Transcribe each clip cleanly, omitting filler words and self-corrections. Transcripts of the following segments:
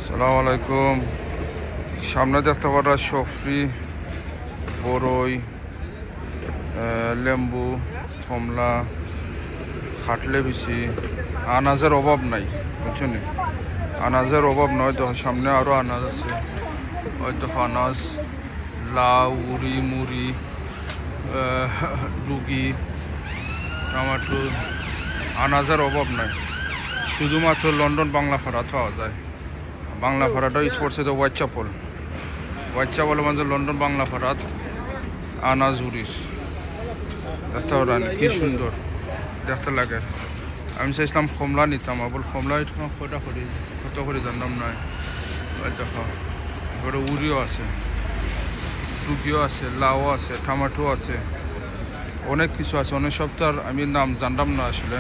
আসসালামু আলাইকুম। সামনে দেখতে পারা সফরি, বরই, লেম্বু, কমলা, খাটলে বেশি আনাজের অভাব নাই, বুঝছেন? আনাজের অভাব নয়, দেখো সামনে আরও আনাজ আছে। হয়তো আনাজ, লাউ, উড়ি, মুড়ি, ডুগি, টমাটো, আনাজের অভাব নাই। শুধুমাত্র লন্ডন বাংলা ফাড়া পাওয়া যায়। বাংলা ফাড়াটা স্পোর্টসে তো হোয়াইট চাপল মাঝে লন্ডন বাংলা ফাড়াত আনাজ উড়িস দেখতে পারেন কি সুন্দর দেখতে লাগে। আমি চাইছিলাম কমলা নিতাম, আবার কমলা কত করে জানলাম নয়। দেখো এবারে উড়িও আছে, টুকিও আছে, লাউ আছে, টমাটো আছে, অনেক কিছু আছে। অনেক সপ্তাহ আমি নাম জানলাম না আসলে।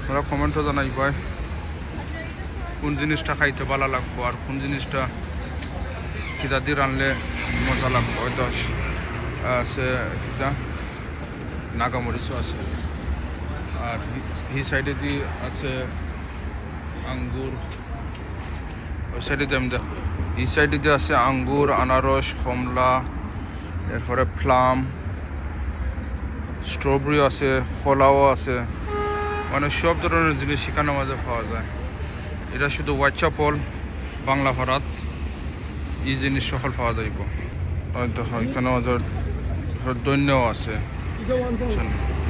ওরা কমেন্টও জানাই ভাই কোন জিনিসটা খাইতে ভালো লাগবো আর কোন জিনিসটা কিতা দিয়ে রানলে মজা লাগবো। হয়তো আছে কিতা নাগামরিচও আছে, আর এই সাইডে দিয়ে আছে আঙ্গুর। ওই সাইডে দিয়ে আমি দেখো এই সাইডে দিয়ে আছে আঙ্গুর, আনারস, কমলা, এরপরে প্লাম, স্ট্রবেরি আছে, কলাও আছে, মানে সব ধরনের জিনিস সেখানে মাঝে পাওয়া যায়। এটা শুধু হোয়াইট চাপল বাংলা ফাড়াত এই জিনিস সকল পাওয়া যাইব। দেখো এখানে মাঝে দৈন্যও আছে।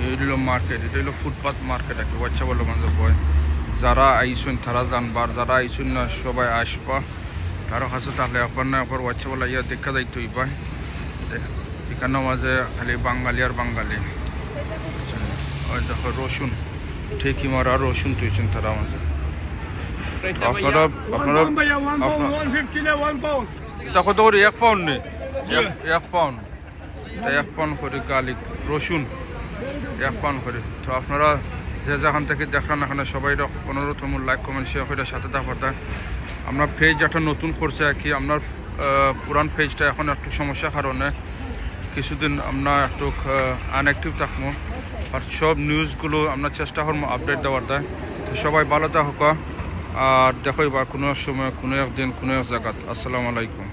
এই হলো মার্কেট, এটা হলো ফুটপাথ মার্কেট আর কি, হোয়াইট চাপলের মাঝে বয়। যারা আইসুন তারা জানবার, যারা আইসুন না সবাই আসবা। তারও কাছে তাহলে আপনার না আপনার হোয়াইট চাপল ইয়া দেখা যাইতে হইবা। এখানেও মাঝে খালি বাঙালি আর বাঙালি। ওই দেখো রসুন, ঠিকই মারা রসুন তুইছেন তারা মাঝে। আপনারা কত করে? 1 পাউন্ড নেই, 1 পাউন্ড, 1 পাউন্ড করে গার্লিক, রসুন 1 পাউন্ড করে। তো আপনারা যে যেখান থেকে দেখান এখানে সবাই অনুরোধ লাইক কমেন্ট শেয়ার করে সাথে থাকতে। আমরা পেজ একটা নতুন করছে আর কি, আপনার পুরান পেজটা এখন একটু সমস্যার কারণে কিছুদিন আমরা একটু আনঅ্যাক্টিভ থাকবো, আর সব নিউজগুলো আমরা চেষ্টা করবো আপডেট দেওয়ার দেয়। তো সবাই ভালো থাকুক, আর দেখো এবার কোনো এক সময় কোনো একদিন কোনো এক জায়গাত। আসসালামু আলাইকুম।